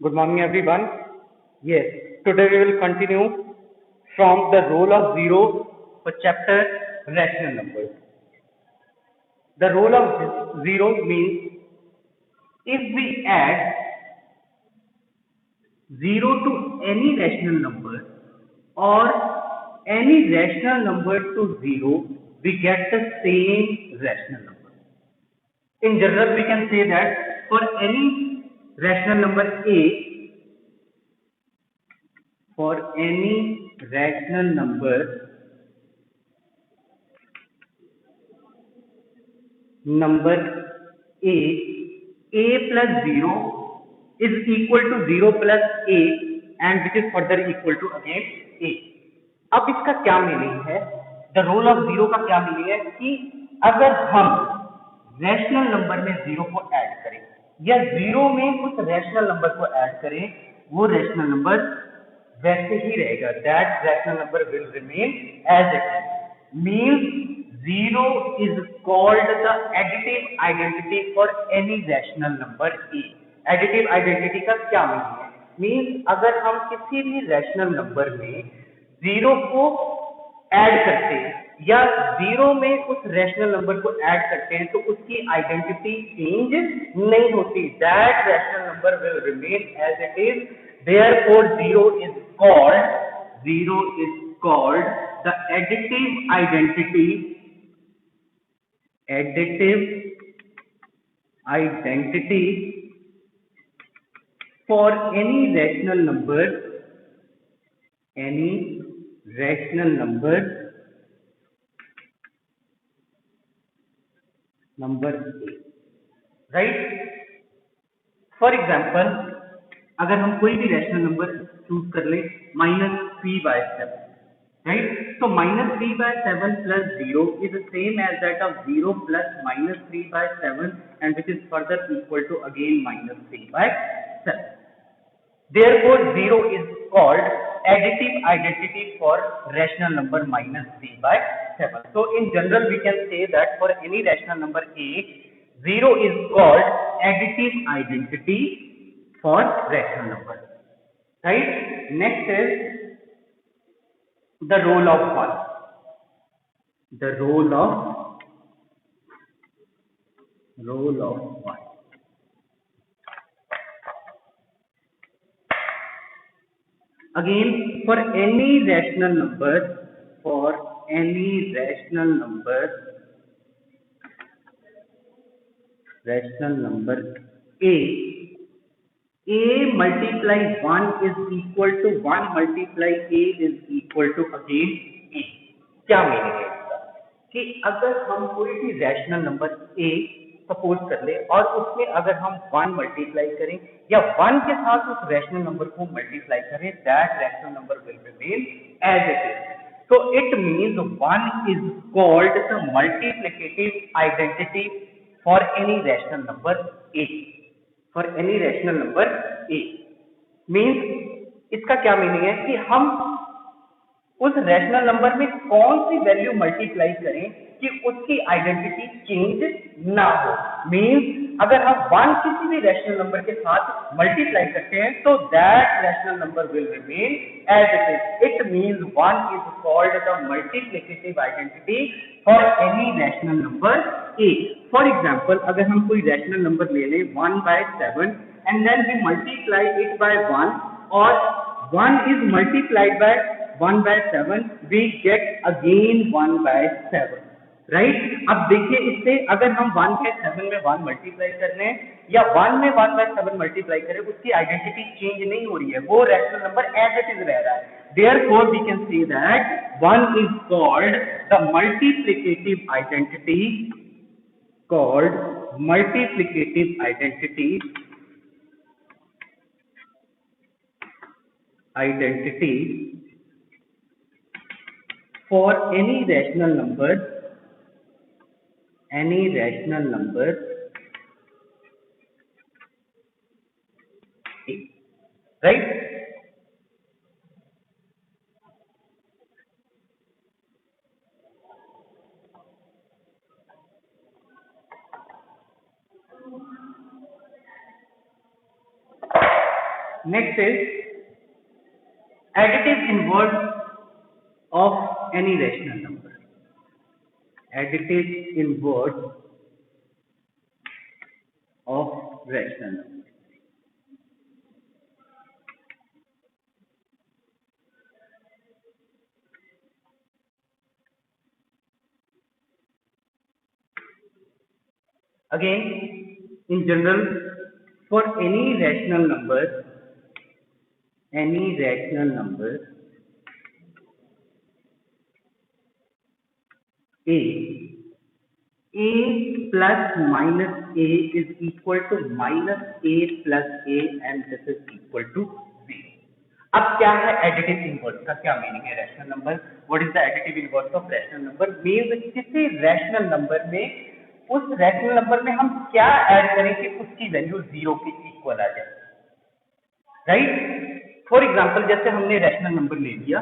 Good morning, everyone. Yes, today we will continue from the role of zero for chapter rational numbers. The role of zero means if we add zero to any rational number or any rational number to zero, we get the same rational number. In general, we can say that for any rational number a, for any rational number a plus 0 is equal to 0 plus a and which is further equal to again a. अब इसका क्या meaning है? The role of zero का क्या meaning है कि अगर हम रैशनल नंबर में जीरो को ऐड करें या जीरो में उस रैशनल नंबर को ऐड करें, वो रैशनल नंबर वैसे ही रहेगा. That rational number will remain as it is. Means zero is called the additive identity for any rational number a. additive identity का क्या मीनिंग है? मीन्स अगर हम किसी भी रैशनल नंबर में जीरो को ऐड करते हैं या जीरो में उस रैशनल नंबर को ऐड करते हैं तो उसकी आइडेंटिटी चेंज नहीं होती. That rational number will remain as it is. Therefore zero is called the additive identity for any rational number a. Right. For example अगर हम कोई भी रैशनल नंबर चूज कर ले -3/7, right? So -3/7 plus 0 is the same as that of 0 plus -3/7 and which is further equal to again -3/7. Therefore, 0 is called additive identity for rational number -3/7. So in general, we can say that for any rational number a, 0 is called additive identity for rational number. Right? Next is the role of 1. The role of 1. Again, for any rational number a multiply 1 is equal to 1 multiply a is equal to again a. क्या meaning है इसका? कि अगर हम कोई भी rational number a suppose कर ले और उसमें अगर हम 1 मल्टीप्लाई करें या 1 के साथ उस रैशनल नंबर को मल्टीप्लाई करें, that rational number will remain as it is. So it means 1 is called the multiplicative identity for any rational number a. For any rational number a. Means इसका क्या meaning है कि हम उस rational number में कौन सी value multiply करें कि उसकी आइडेंटिटी चेंज ना हो. मीन्स अगर हम 1 किसी भी रैशनल नंबर के साथ मल्टीप्लाई करते हैं तो that rational number will remain as it is. It means 1 is called the multiplicative identity for any rational number a. For example अगर हम कोई रैशनल नंबर ले लें 1/7 and then we multiply it by 1 और 1 is multiplied by 1/7, we get again 1/7. Right. अब देखिए इससे अगर हम 1/7 में 1 मल्टीप्लाई कर रहे हैं या 1 में 1/7 मल्टीप्लाई करें, उसकी आइडेंटिटी चेंज नहीं हो रही है, वो rational number as it is रह रहा है. Therefore, we can say that 1 is called the multiplicative identity for any rational number a. Right? Next is additive inverse of any rational number. Additive inverse of rational number. Again, in general, for any rational number a plus minus a is equal to minus a plus a and this is equal to 0. अब क्या है additive inverse का क्या meaning है rational number? What is the additive inverse of rational number? Means किसी rational number में उस rational number में हम क्या ऐड करें कि उसकी वैल्यू 0 के इक्वल आ जाए, राइट? फॉर एग्जांपल जैसे हमने रैशनल नंबर ले लिया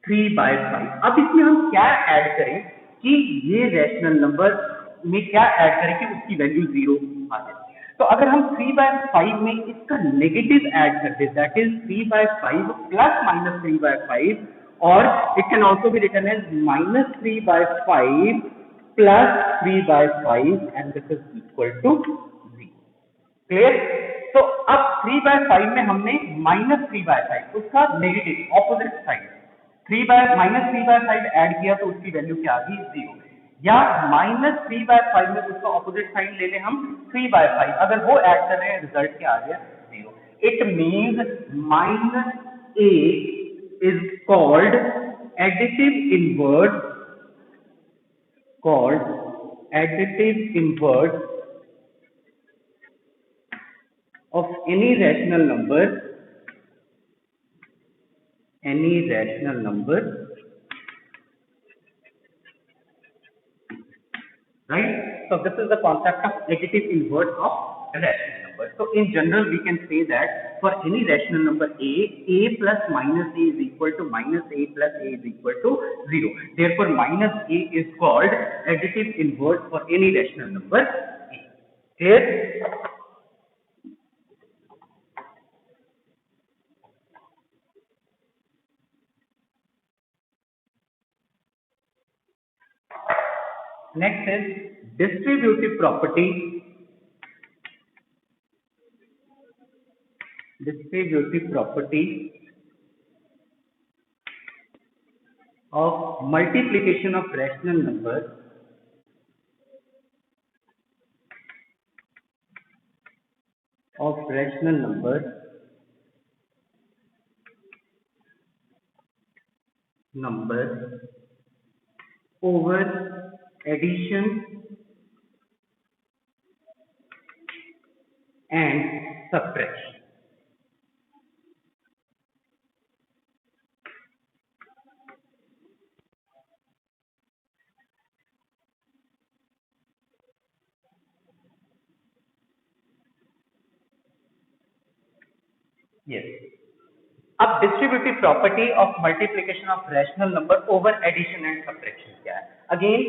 3/5, अब इसमें हम क्या ऐड करें कि ये रैशनल नंबर में क्या ऐड करें कि उसकी वैल्यू 0 आ जाए? तो अगर हम 3/5 में इसका नेगेटिव ऐड कर दे, दैट इज 3/5 प्लस माइनस 3/5, और it can also be written as minus 3/5 plus 3/5 and this is equal to 0. Clear? तो अब 3/5 में हमने माइनस 3/5 उसका negative opposite side minus 3/5 add किया तो उसकी वैल्यू क्या आ गई? 0. या माइनस 3/5 में उसका ऑपोजिट साइड ले लें हम 3/5, अगर वो ऐड कर रहे हैं रिजल्ट क्या आ गया? 0. It means minus a is called additive inverse of any rational number, right? So this is the concept of additive inverse of a rational number. So in general we can say that for any rational number a plus minus a is equal to minus a plus a is equal to 0. Therefore minus a is called additive inverse for any rational number a. Clear? Next is distributive property of multiplication of rational numbers over addition and subtraction. Yes. अब distributive property of multiplication of rational number over addition and subtraction क्या है? Again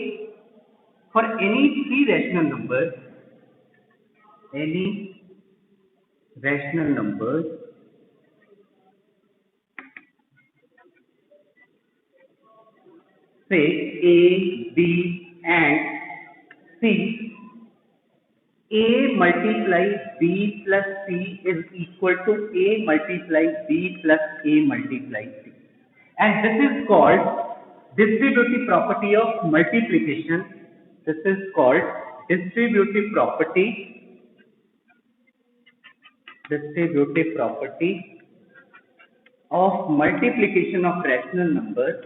for any three rational numbers say a, b and c, a multiply b plus c is equal to a multiply b plus a multiply c, and this is called distributive property of multiplication. This is called distributive property of multiplication of rational numbers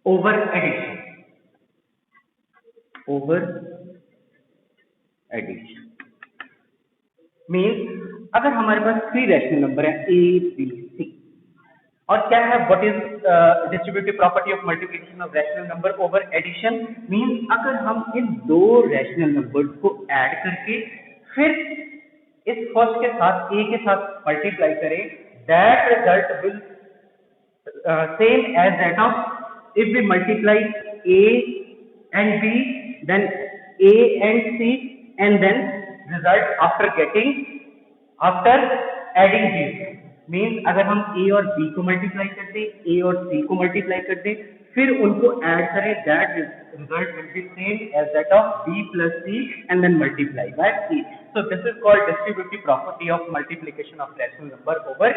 over addition. Means अगर हमारे पास three rational number है a, b, c, और क्या है what is distributive property of multiplication of rational number over addition? Means अगर हम इन दो रैशनल नंबर्स को ऐड करके फिर इस फर्स्ट के साथ a के साथ मल्टीप्लाई करें, that result will same as that of if we multiply A and B, then A and C, and then result after adding these means अगर हम A और B को मल्टीप्लाई कर दें, A और C को मल्टीप्लाई कर दें, फिर उनको ऐड करें, that result will be same as that of B plus C and then multiply by C. So this is called distributive property of multiplication of rational number over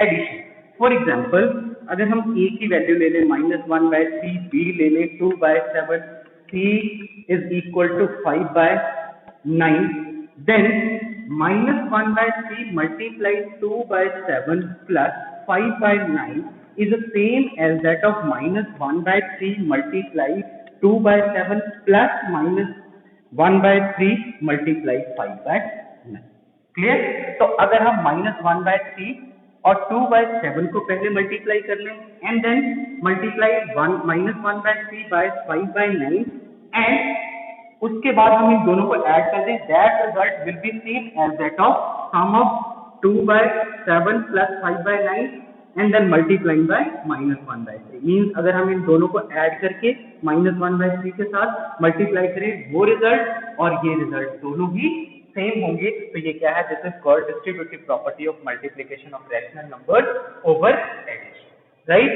addition. For example, अगर हम A की value ले लें -1/3, B ले लें 2/7, C is equal to 5/9, then -1/3 multiplied 2/7 plus 5/9 is the same as that of -1/3 multiplied 2/7 plus -1/3 multiplied 5/9. Clear? तो अगर हम -1/3 और 2/7 को पहले मल्टीप्लाई कर लें and then multiply -1/3 by 5/9 and उसके बाद हम इन दोनों को ऐड कर दें, that result will be same as that of sum of 2/7 plus 5/9 and then multiplying by -1/3 means अगर हम इन दोनों को ऐड करके -1/3 के साथ मल्टीप्लाई करें वो रिजल्ट और ये रिजल्ट दोनों ही सेम होंगे. तो ये क्या है? This is called distributive property of multiplication of rational numbers over addition, right?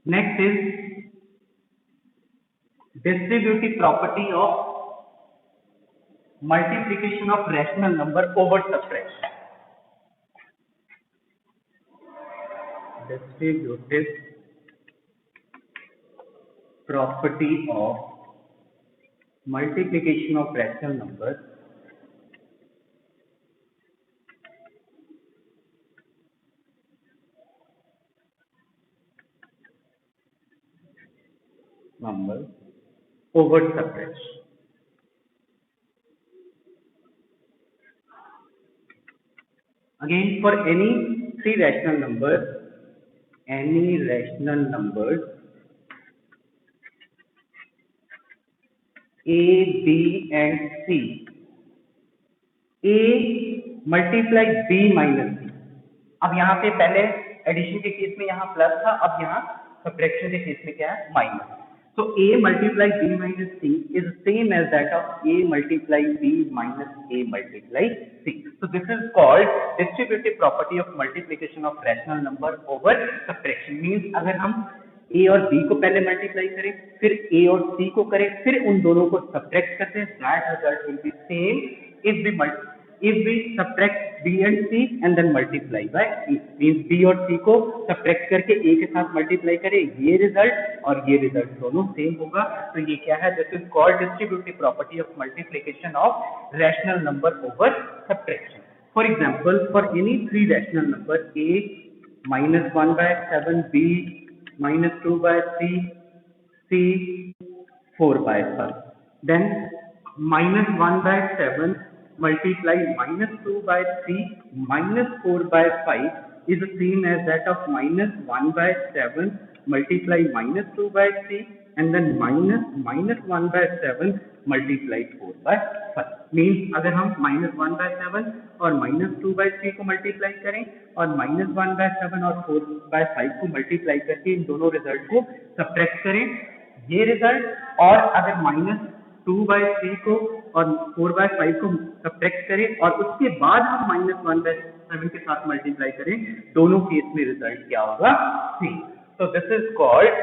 Next is distributive property of multiplication of rational number over subtraction. Distributive property of multiplication of rational numbers over subtraction. Again, for any three rational numbers, A, B and C, A multiply B minus C. अब यहाँ पे पहले addition के case में यहाँ plus था, अब यहाँ सब्ट्रैक्शन के केस में क्या है? Minus. So A multiply B minus C is same as that of A multiply B minus A multiply C. So this is called distributive property of multiplication of rational number over subtraction. Means अगर हम A और B को पहले multiply करें, फिर A और C को करें, फिर उन दोनों को सब्ट्रैक्ट करते हैं, that result will be same if we subtract B and C and then multiply by E. Means B और C को सब्ट्रैक्ट करके A के साथ मल्टीप्लाई करें, ये रिजल्ट और ये रिजल्ट दोनों सेम होगा. तो ये क्या है? This is called distributive property of multiplication of rational number over subtraction. For example, for any three rational number A -1/7, B -2/3, C 4/5, then -1/7 multiply -2/3 -4/5 is the same as that of -1/7 multiply -2/3 and then -1/7 multiply 4/5. Means अगर हम -1/7 और -2/3 को multiply करें और -1/7 और 4/5 को multiply करके इन दोनों रिजल्ट को सब्ट्रैक्ट करें, ये रिजल्ट, और अगर -2/3 को और 4/5 को सब्ट्रैक्ट करें और उसके बाद हम -1/7 के साथ मल्टीप्लाई करें, दोनों केस में रिजल्ट क्या होगा? Same. So this is called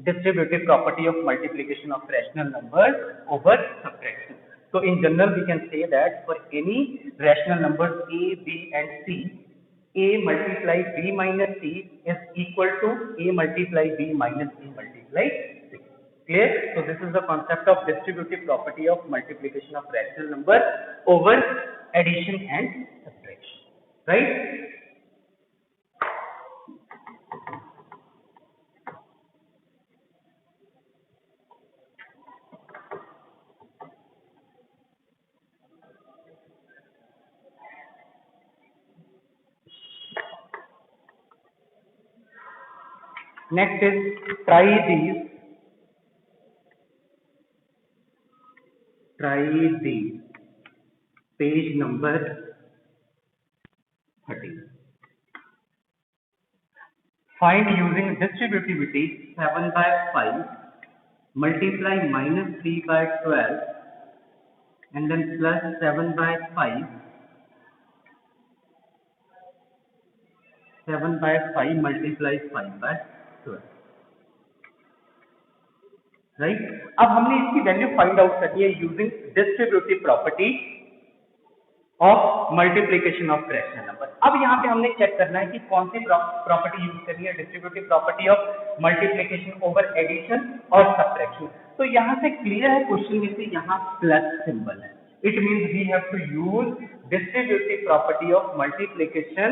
distributive property of multiplication of rational numbers over subtraction. So in general we can say that for any rational numbers A, B and C, A multiply B minus C is equal to A multiply B minus C multiply C. Clear? So this is the concept of distributive property of multiplication of rational number over addition and subtraction, right? Next is try these page number 30. Find using distributivity 7 by 5 multiply minus 3 by 12 and then plus 7 by 5 7 by 5 multiply 5 by 12 right. अब हमने इसकी value find out करनी है using distributive property of multiplication of rational number. अब यहाँ पे हमने check करना है कि कौन सी प्रॉपर्टी यूज करनी है, distributive property of multiplication over addition और सब्ट्रैक्शन। तो यहाँ से क्लियर है क्वेश्चन में से यहाँ प्लस सिंबल है, it means we have to use distributive property of multiplication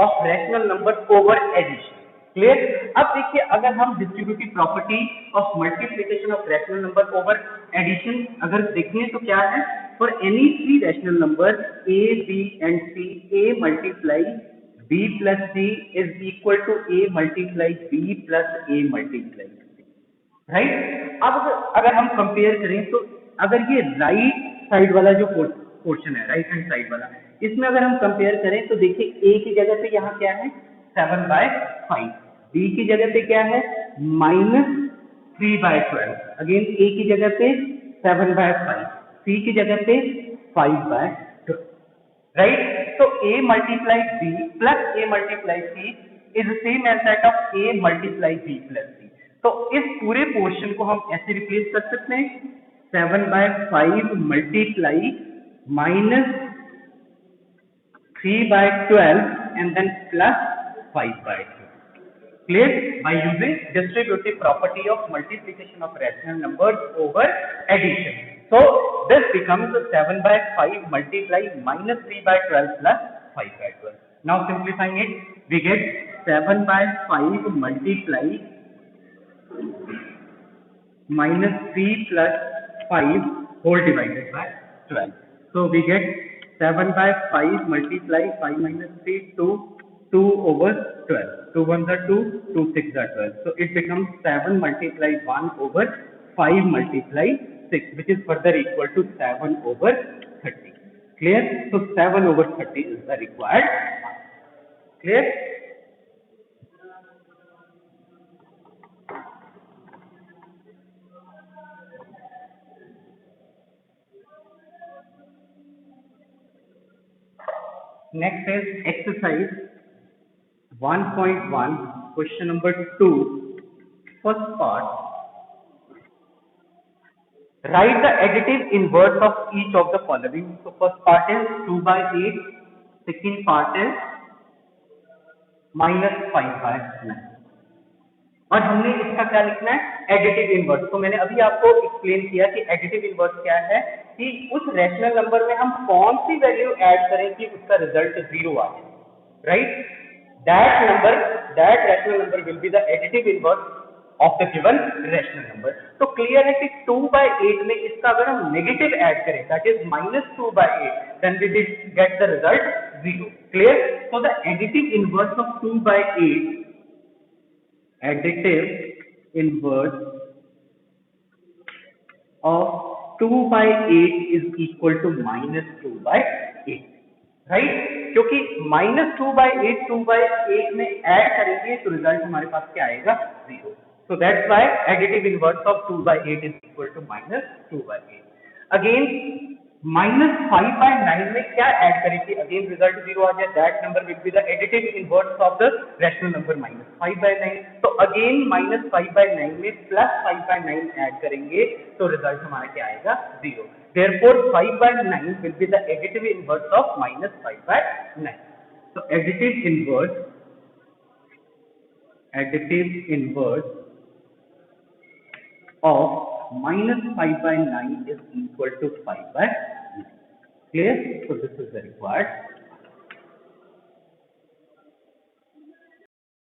of rational number over addition. Clear. अब देखिए अगर हम distributive property of multiplication of rational number over addition अगर देखें तो क्या है, for any three rational number a b and c, a multiply b plus c is equal to a multiply b plus a multiply c, right. अब अगर हम compare करें तो अगर ये राइट साइड वाला जो पोर्शन है, राइट हैंड साइड वाला, इसमें अगर हम कंपेयर करें तो देखिए a की जगह पे यहाँ क्या है 7 by 5, b की जगह पे क्या है -3 by 12, अगेन a की जगह पे 7 by 5, c की जगह पे 5 by 12, राइट। तो a multiply b plus a multiply c is the same as that of a multiply b plus c। तो इस पूरे पोर्शन को हम ऐसे रिप्लेस कर सकते हैं 7 by 5 multiply -3 by 12 and then plus 5 by 2, clear, by using distributive property of multiplication of rational numbers over addition. So this becomes 7 by 5 multiply -3 by 12 plus 5 by 12. Now simplifying it, we get 7 by 5 multiply -3 plus 5 whole divided by 12. So we get 7 by 5 multiply 5 minus 3 2 over 12. 2 1s are 2, 2 6s are 12. So it becomes 7 multiply 1 over 5 multiply 6, which is further equal to 7 over 30. Clear? So 7 over 30 is the required answer. Clear? Next is exercise 1.1, question number 2, first part. Write the additive inverse of each of the following. So first part is 2 by 8, second part is minus 5 by 9, और हमने इसका क्या लिखना है additive inverse. तो मैंने अभी आपको एक्सप्लेन किया कि एडिटिव इनवर्स क्या है, कि उस रैशनल नंबर में हम कौन सी वैल्यू ऐड करें कि उसका रिजल्ट 0 आ जाए, right. That rational number will be the additive inverse of the given rational number. तो क्लियर है कि 2 by 8 में इसका अगर हम नेगेटिव ऐड करें that is -2 by 8, then we will get the result 0। Clear. So the additive inverse of 2 by 8, additive inverse of 2 by 8 is equal to -2 by 8, right. क्योंकि -2 by 8 2 by 8 में add करेंगे तो result हमारे पास क्या आएगा 0। So that's why additive inverse of 2 by 8 is equal to -2 by 8. Again -5 by 9 में क्या add करेंगे, अगेन रिजल्ट 0 आ जाए, that number will be the additive inverse of the rational number -5 by 9। तो अगेन -5 by 9 में +5 by 9 ऐड करेंगे तो result हमारा क्या आएगा 0। Therefore 5 by 9 will be the additive inverse of -5 by 9. So additive inverse of -5 by 9 is equal to 5 by 9. Clear? So this is the required